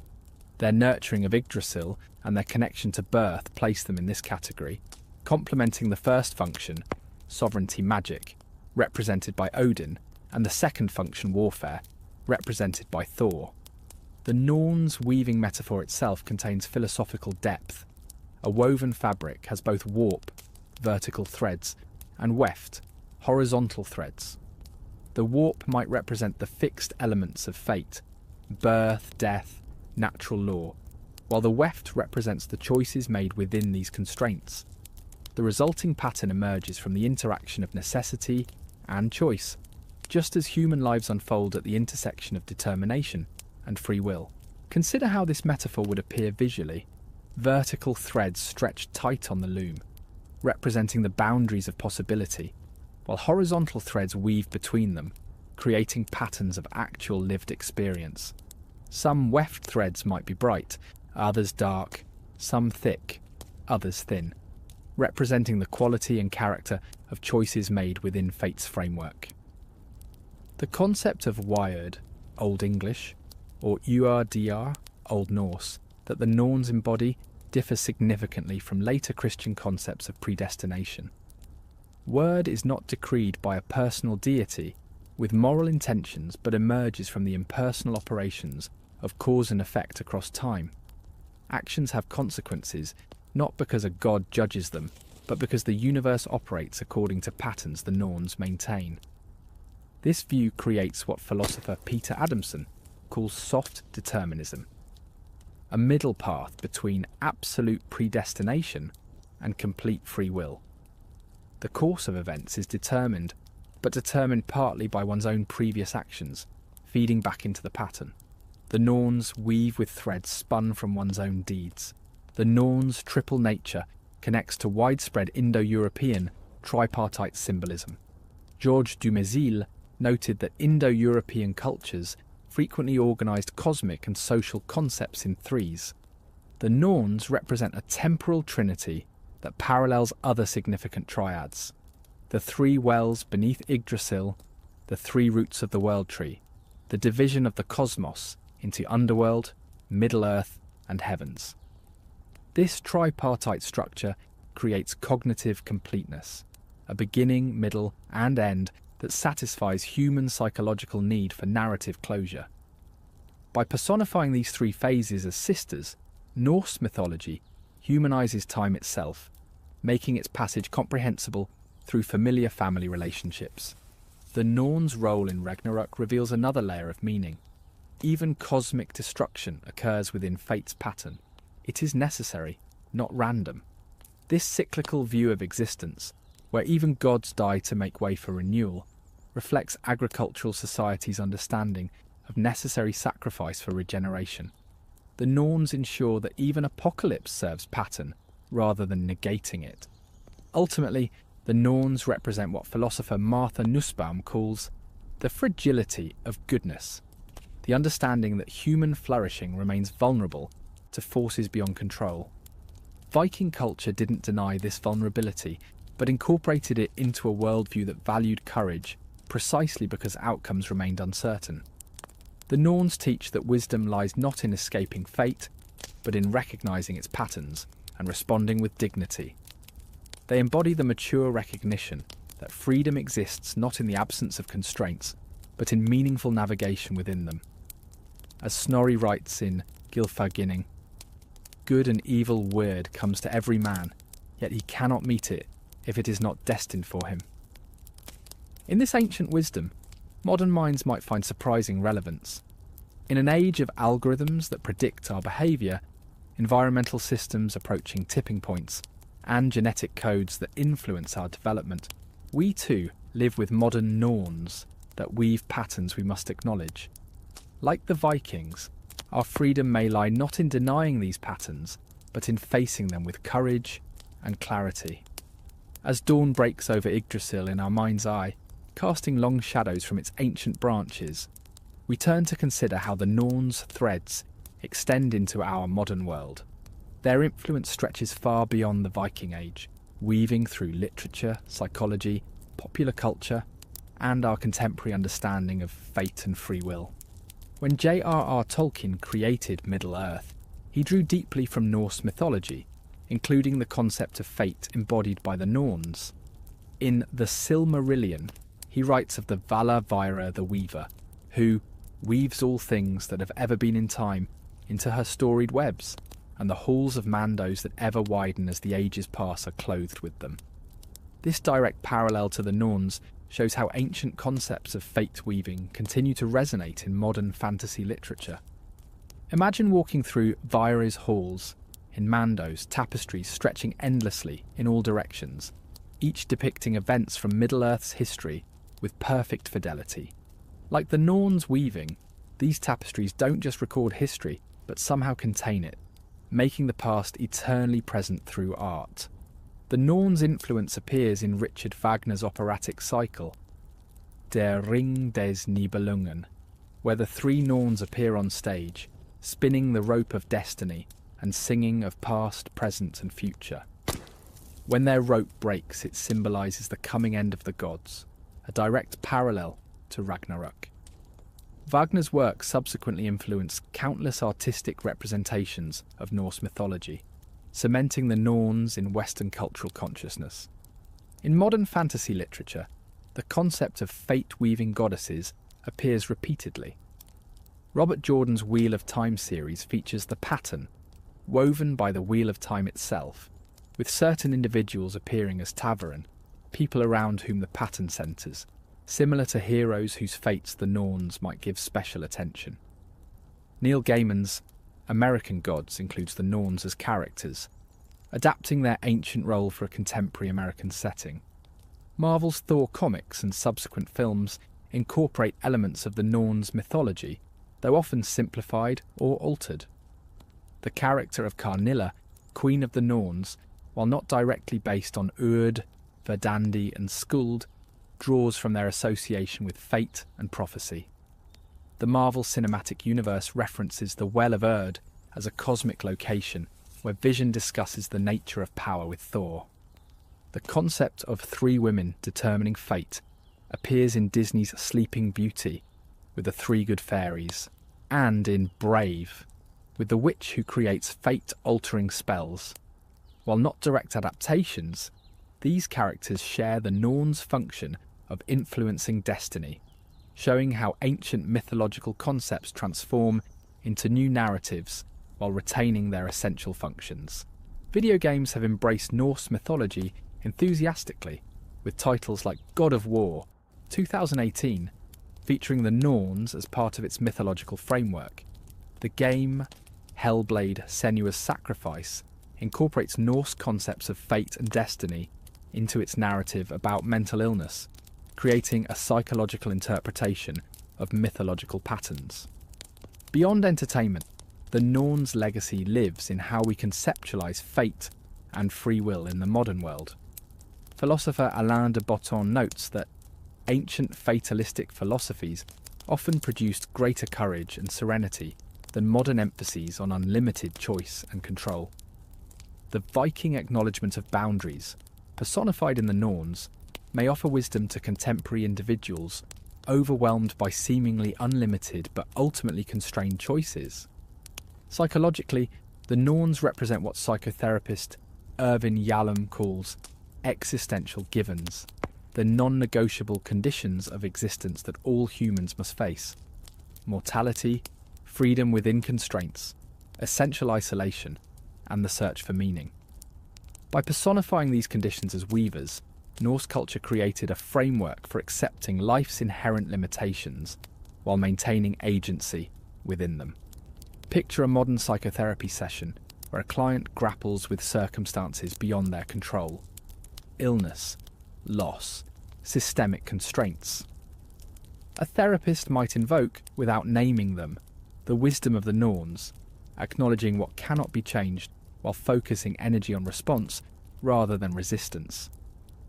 Their nurturing of Yggdrasil and their connection to birth place them in this category, complementing the first function, sovereignty magic, represented by Odin, and the second function, warfare, represented by Thor. The Norns' weaving metaphor itself contains philosophical depth. A woven fabric has both warp, vertical threads, and weft, horizontal threads. The warp might represent the fixed elements of fate, birth, death, natural law, while the weft represents the choices made within these constraints. The resulting pattern emerges from the interaction of necessity and choice, just as human lives unfold at the intersection of determination and free will. Consider how this metaphor would appear visually. Vertical threads stretched tight on the loom, representing the boundaries of possibility, while horizontal threads weave between them, creating patterns of actual lived experience. Some weft threads might be bright, others dark, some thick, others thin, representing the quality and character of choices made within fate's framework. The concept of wired, Old English, or URDR, Old Norse, that the Norns embody differs significantly from later Christian concepts of predestination. Word is not decreed by a personal deity with moral intentions, but emerges from the impersonal operations of cause and effect across time. Actions have consequences, not because a god judges them, but because the universe operates according to patterns the Norns maintain. This view creates what philosopher Peter Adamson calls soft determinism, a middle path between absolute predestination and complete free will. The course of events is determined, but determined partly by one's own previous actions, feeding back into the pattern. The Norns weave with threads spun from one's own deeds. The Norns' triple nature connects to widespread Indo-European tripartite symbolism. Georges Dumézil noted that Indo-European cultures frequently organised cosmic and social concepts in threes. The Norns represent a temporal trinity that parallels other significant triads: the three wells beneath Yggdrasil, the three roots of the world tree, the division of the cosmos into underworld, Middle-earth and heavens. This tripartite structure creates cognitive completeness, a beginning, middle and end that satisfies human psychological need for narrative closure. By personifying these three phases as sisters, Norse mythology humanises time itself, making its passage comprehensible through familiar family relationships. The Norns' role in Ragnarok reveals another layer of meaning. Even cosmic destruction occurs within fate's pattern. It is necessary, not random. This cyclical view of existence, where even gods die to make way for renewal, reflects agricultural society's understanding of necessary sacrifice for regeneration. The Norns ensure that even apocalypse serves pattern, rather than negating it. Ultimately, the Norns represent what philosopher Martha Nussbaum calls the fragility of goodness, the understanding that human flourishing remains vulnerable to forces beyond control. Viking culture didn't deny this vulnerability, but incorporated it into a worldview that valued courage precisely because outcomes remained uncertain. The Norns teach that wisdom lies not in escaping fate, but in recognising its patterns and responding with dignity. They embody the mature recognition that freedom exists not in the absence of constraints, but in meaningful navigation within them. As Snorri writes in Gylfaginning, "Good and evil wyrd comes to every man, yet he cannot meet it if it is not destined for him." In this ancient wisdom, modern minds might find surprising relevance. In an age of algorithms that predict our behaviour, environmental systems approaching tipping points, and genetic codes that influence our development, we too live with modern norns that weave patterns we must acknowledge. Like the Vikings, our freedom may lie not in denying these patterns, but in facing them with courage and clarity. As dawn breaks over Yggdrasil in our mind's eye, casting long shadows from its ancient branches, we turn to consider how the Norns' threads extend into our modern world. Their influence stretches far beyond the Viking Age, weaving through literature, psychology, popular culture, and our contemporary understanding of fate and free will. When J.R.R. Tolkien created Middle-earth, he drew deeply from Norse mythology, including the concept of fate embodied by the Norns. In The Silmarillion, he writes of the Vala Vaira the Weaver, who weaves all things that have ever been in time into her storied webs, and the halls of Mandos that ever widen as the ages pass are clothed with them. This direct parallel to the Norns shows how ancient concepts of fate weaving continue to resonate in modern fantasy literature. Imagine walking through Vaira's halls, in Mandos, tapestries stretching endlessly in all directions, each depicting events from Middle-earth's history with perfect fidelity. Like the Norns' weaving, these tapestries don't just record history, but somehow contain it, making the past eternally present through art. The Norns' influence appears in Richard Wagner's operatic cycle, Der Ring des Nibelungen, where the three Norns appear on stage, spinning the rope of destiny and singing of past, present and future. When their rope breaks, it symbolises the coming end of the gods, a direct parallel to Ragnarok. Wagner's work subsequently influenced countless artistic representations of Norse mythology, cementing the Norns in Western cultural consciousness. In modern fantasy literature, the concept of fate-weaving goddesses appears repeatedly. Robert Jordan's Wheel of Time series features the pattern, woven by the Wheel of Time itself, with certain individuals appearing as Tavarin, people around whom the pattern centres, similar to heroes whose fates the Norns might give special attention. Neil Gaiman's American Gods includes the Norns as characters, adapting their ancient role for a contemporary American setting. Marvel's Thor comics and subsequent films incorporate elements of the Norns' mythology, though often simplified or altered. The character of Karnilla, Queen of the Norns, while not directly based on Urd, Verdandi and Skuld, draws from their association with fate and prophecy. The Marvel Cinematic Universe references the Well of Urd as a cosmic location where Vision discusses the nature of power with Thor. The concept of three women determining fate appears in Disney's Sleeping Beauty with the three good fairies, and in Brave with the witch who creates fate-altering spells. While not direct adaptations, these characters share the Norns' function of influencing destiny, showing how ancient mythological concepts transform into new narratives while retaining their essential functions. Video games have embraced Norse mythology enthusiastically, with titles like God of War 2018 featuring the Norns as part of its mythological framework. The game Hellblade: Senua's Sacrifice incorporates Norse concepts of fate and destiny into its narrative about mental illness, creating a psychological interpretation of mythological patterns. Beyond entertainment, the Norns' legacy lives in how we conceptualise fate and free will in the modern world. Philosopher Alain de Botton notes that ancient fatalistic philosophies often produced greater courage and serenity than modern emphases on unlimited choice and control. The Viking acknowledgement of boundaries, personified in the Norns, may offer wisdom to contemporary individuals overwhelmed by seemingly unlimited but ultimately constrained choices. Psychologically, the Norns represent what psychotherapist Irvin Yalom calls existential givens, the non-negotiable conditions of existence that all humans must face: mortality, freedom within constraints, essential isolation, and the search for meaning. By personifying these conditions as weavers, Norse culture created a framework for accepting life's inherent limitations while maintaining agency within them. Picture a modern psychotherapy session where a client grapples with circumstances beyond their control: illness, loss, systemic constraints. A therapist might invoke, without naming them, the wisdom of the Norns, acknowledging what cannot be changed while focusing energy on response rather than resistance.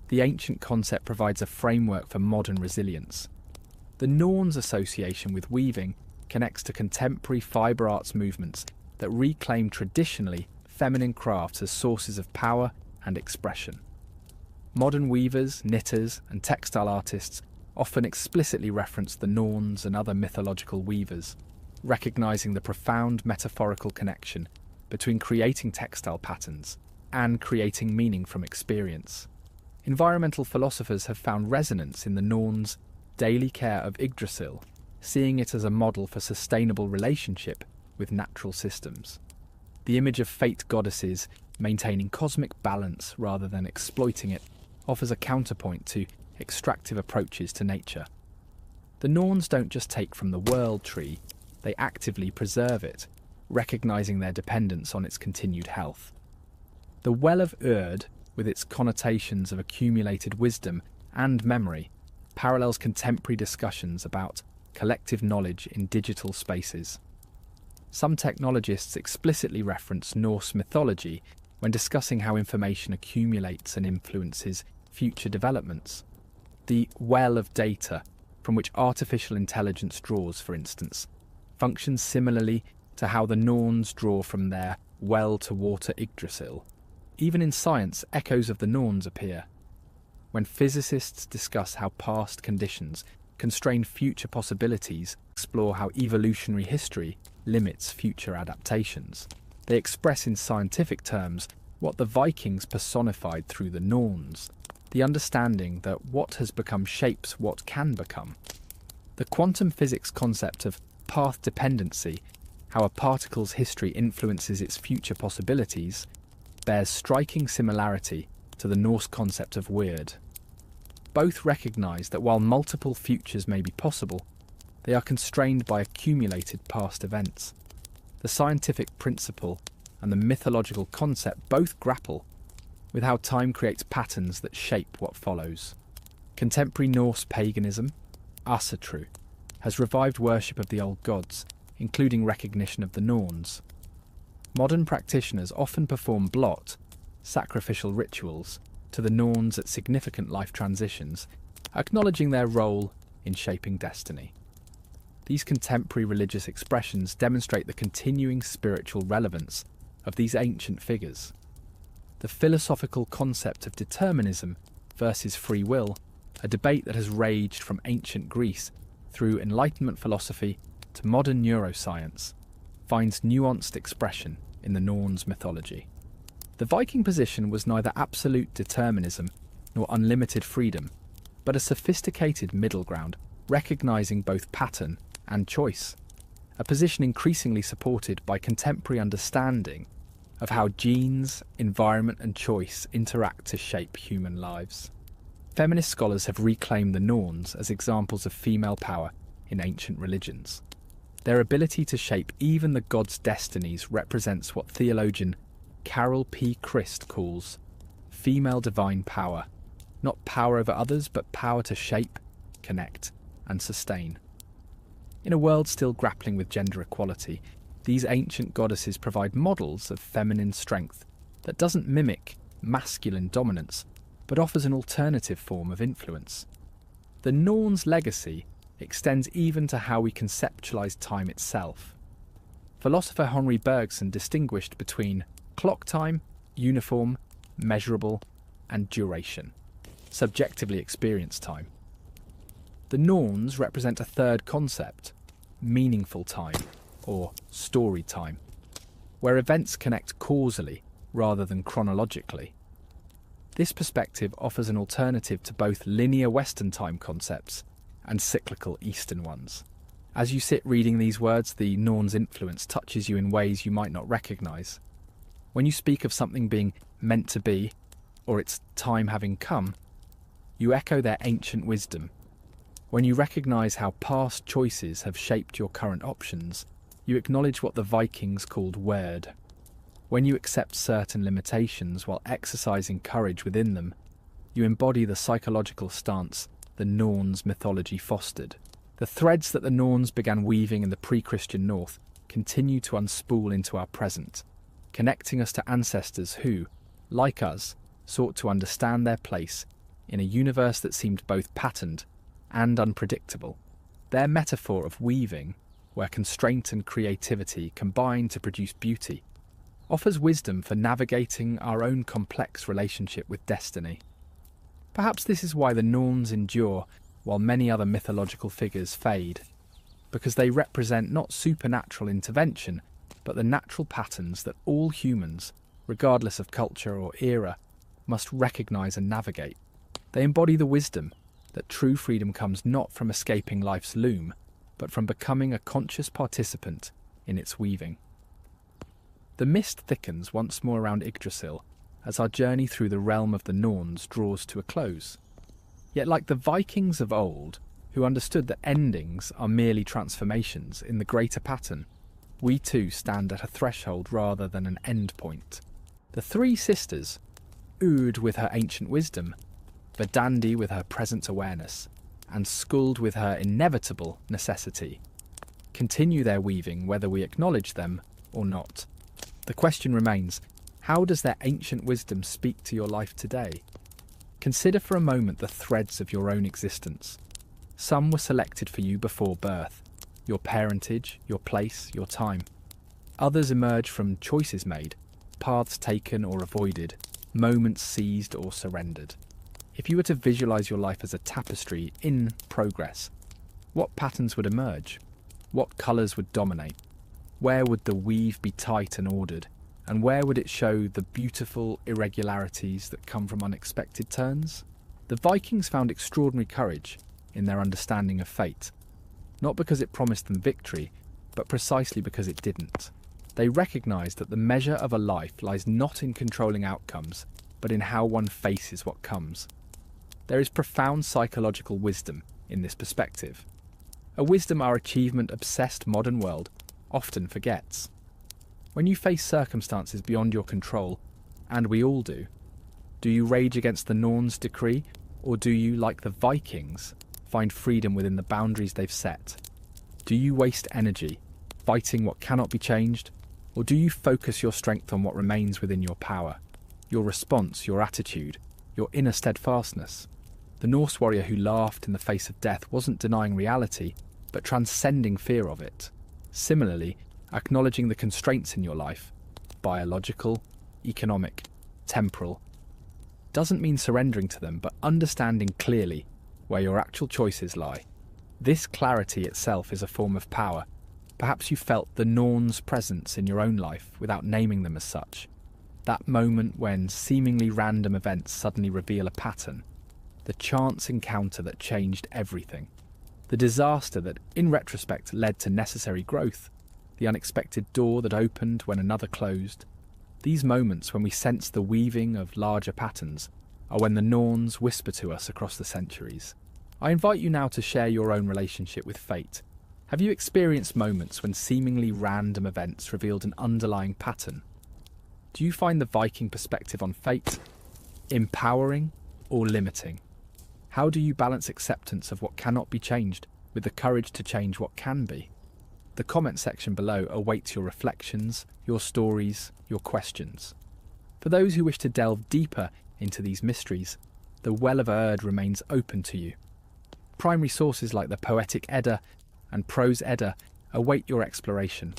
The ancient concept provides a framework for modern resilience. The Norns' association with weaving connects to contemporary fibre arts movements that reclaim traditionally feminine crafts as sources of power and expression. Modern weavers, knitters, and textile artists often explicitly reference the Norns and other mythological weavers, recognizing the profound metaphorical connection between creating textile patterns and creating meaning from experience. Environmental philosophers have found resonance in the Norns' daily care of Yggdrasil, seeing it as a model for sustainable relationship with natural systems. The image of fate goddesses maintaining cosmic balance rather than exploiting it offers a counterpoint to extractive approaches to nature. The Norns don't just take from the world tree, they actively preserve it, recognizing their dependence on its continued health. The Well of Urd, with its connotations of accumulated wisdom and memory, parallels contemporary discussions about collective knowledge in digital spaces. Some technologists explicitly reference Norse mythology when discussing how information accumulates and influences future developments. The well of data, from which artificial intelligence draws, for instance, functions similarly to how the Norns draw from their well-to-water Yggdrasil. Even in science, echoes of the Norns appear. When physicists discuss how past conditions constrain future possibilities, explore how evolutionary history limits future adaptations, they express in scientific terms what the Vikings personified through the Norns, the understanding that what has become shapes what can become. The quantum physics concept of path dependency, how a particle's history influences its future possibilities, bears striking similarity to the Norse concept of weird. Both recognise that while multiple futures may be possible, they are constrained by accumulated past events. The scientific principle and the mythological concept both grapple with how time creates patterns that shape what follows. Contemporary Norse paganism, Asatru, has revived worship of the old gods, including recognition of the Norns. Modern practitioners often perform blot, sacrificial rituals, to the Norns at significant life transitions, acknowledging their role in shaping destiny. These contemporary religious expressions demonstrate the continuing spiritual relevance of these ancient figures. The philosophical concept of determinism versus free will, a debate that has raged from ancient Greece through Enlightenment philosophy to modern neuroscience, finds nuanced expression in the Norns mythology. The Viking position was neither absolute determinism nor unlimited freedom, but a sophisticated middle ground, recognizing both pattern and choice, a position increasingly supported by contemporary understanding of how genes, environment and choice interact to shape human lives. Feminist scholars have reclaimed the Norns as examples of female power in ancient religions. Their ability to shape even the gods' destinies represents what theologian Carol P. Christ calls female divine power, not power over others, but power to shape, connect, and sustain. In a world still grappling with gender equality, these ancient goddesses provide models of feminine strength that doesn't mimic masculine dominance, but offers an alternative form of influence. The Norn's legacy extends even to how we conceptualise time itself. Philosopher Henri Bergson distinguished between clock time, uniform, measurable, and duration, subjectively experienced time. The Norns represent a third concept, meaningful time, or story time, where events connect causally rather than chronologically. This perspective offers an alternative to both linear Western time concepts and cyclical Eastern ones. As you sit reading these words, the Norn's influence touches you in ways you might not recognise. When you speak of something being meant to be, or its time having come, you echo their ancient wisdom. When you recognise how past choices have shaped your current options, you acknowledge what the Vikings called revered. When you accept certain limitations while exercising courage within them, you embody the psychological stance the Norns mythology fostered. The threads that the Norns began weaving in the pre-Christian North continue to unspool into our present, connecting us to ancestors who, like us, sought to understand their place in a universe that seemed both patterned and unpredictable. Their metaphor of weaving, where constraint and creativity combine to produce beauty, offers wisdom for navigating our own complex relationship with destiny. Perhaps this is why the Norns endure while many other mythological figures fade, because they represent not supernatural intervention, but the natural patterns that all humans, regardless of culture or era, must recognise and navigate. They embody the wisdom that true freedom comes not from escaping life's loom, but from becoming a conscious participant in its weaving. The mist thickens once more around Yggdrasil as our journey through the realm of the Norns draws to a close. Yet like the Vikings of old, who understood that endings are merely transformations in the greater pattern, we too stand at a threshold rather than an end point. The three sisters, Ud with her ancient wisdom, Verdandi with her present awareness, and Skuld with her inevitable necessity, continue their weaving whether we acknowledge them or not. The question remains, how does their ancient wisdom speak to your life today? Consider for a moment the threads of your own existence. Some were selected for you before birth, your parentage, your place, your time. Others emerge from choices made, paths taken or avoided, moments seized or surrendered. If you were to visualise your life as a tapestry in progress, what patterns would emerge? What colours would dominate? Where would the weave be tight and ordered? And where would it show the beautiful irregularities that come from unexpected turns? The Vikings found extraordinary courage in their understanding of fate, not because it promised them victory, but precisely because it didn't. They recognised that the measure of a life lies not in controlling outcomes, but in how one faces what comes. There is profound psychological wisdom in this perspective, a wisdom our achievement-obsessed modern world often forgets. When you face circumstances beyond your control, and we all do you rage against the Norns' decree, or do you, like the Vikings, find freedom within the boundaries they've set? Do you waste energy fighting what cannot be changed, or do you focus your strength on what remains within your power, your response, your attitude, your inner steadfastness? The Norse warrior who laughed in the face of death wasn't denying reality, but transcending fear of it. Similarly, acknowledging the constraints in your life, biological, economic, temporal, doesn't mean surrendering to them, but understanding clearly where your actual choices lie. This clarity itself is a form of power. Perhaps you felt the Norns' presence in your own life without naming them as such. That moment when seemingly random events suddenly reveal a pattern. The chance encounter that changed everything. The disaster that, in retrospect, led to necessary growth. The unexpected door that opened when another closed. These moments when we sense the weaving of larger patterns are when the Norns whisper to us across the centuries. I invite you now to share your own relationship with fate. Have you experienced moments when seemingly random events revealed an underlying pattern? Do you find the Viking perspective on fate empowering or limiting? How do you balance acceptance of what cannot be changed with the courage to change what can be? The comment section below awaits your reflections, your stories, your questions. For those who wish to delve deeper into these mysteries, the Well of Erd remains open to you. Primary sources like the Poetic Edda and Prose Edda await your exploration.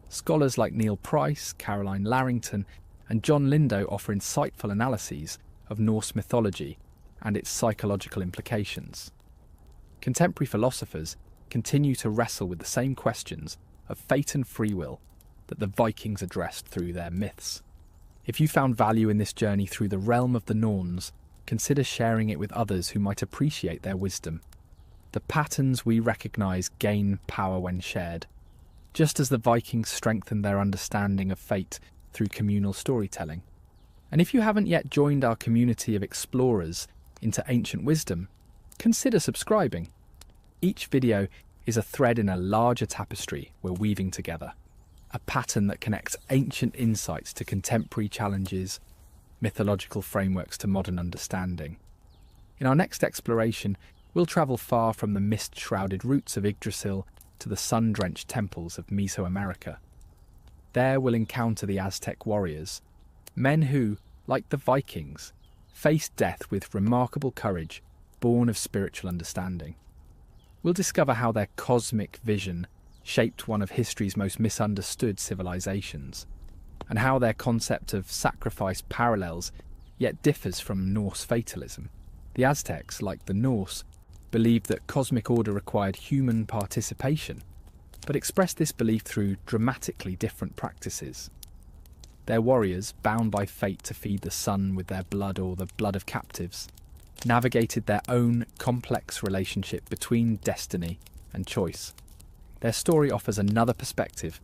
Scholars like Neil Price, Caroline Larrington, and John Lindo offer insightful analyses of Norse mythology and its psychological implications. Contemporary philosophers continue to wrestle with the same questions of fate and free will that the Vikings addressed through their myths. If you found value in this journey through the realm of the Norns, consider sharing it with others who might appreciate their wisdom. The patterns we recognise gain power when shared, just as the Vikings strengthened their understanding of fate through communal storytelling. And if you haven't yet joined our community of explorers into ancient wisdom, consider subscribing. Each video is a thread in a larger tapestry we're weaving together, a pattern that connects ancient insights to contemporary challenges, mythological frameworks to modern understanding. In our next exploration, we'll travel far from the mist-shrouded roots of Yggdrasil to the sun-drenched temples of Mesoamerica. There we'll encounter the Aztec warriors, men who, like the Vikings, faced death with remarkable courage, born of spiritual understanding. We'll discover how their cosmic vision shaped one of history's most misunderstood civilizations, and how their concept of sacrifice parallels yet differs from Norse fatalism. The Aztecs, like the Norse, believed that cosmic order required human participation, but expressed this belief through dramatically different practices. Their warriors, bound by fate to feed the sun with their blood or the blood of captives, navigated their own complex relationship between destiny and choice. Their story offers another perspective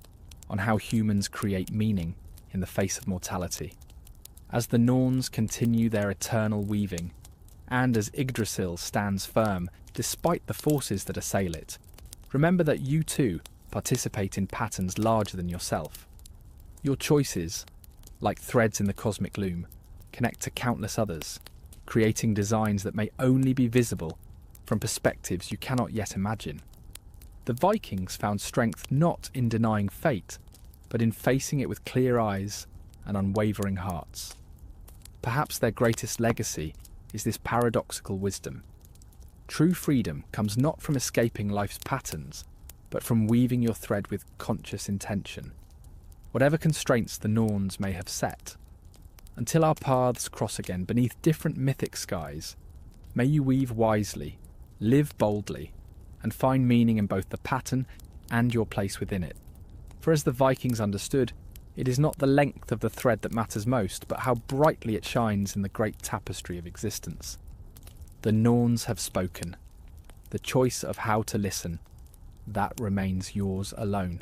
on how humans create meaning in the face of mortality. As the Norns continue their eternal weaving, and as Yggdrasil stands firm despite the forces that assail it, remember that you too participate in patterns larger than yourself. Your choices, like threads in the cosmic loom, connect to countless others, creating designs that may only be visible from perspectives you cannot yet imagine. The Vikings found strength not in denying fate, but in facing it with clear eyes and unwavering hearts. Perhaps their greatest legacy is this paradoxical wisdom. True freedom comes not from escaping life's patterns, but from weaving your thread with conscious intention, whatever constraints the Norns may have set. Until our paths cross again beneath different mythic skies, may you weave wisely, live boldly, and find meaning in both the pattern and your place within it. For as the Vikings understood, it is not the length of the thread that matters most, but how brightly it shines in the great tapestry of existence. The Norns have spoken. The choice of how to listen, that remains yours alone.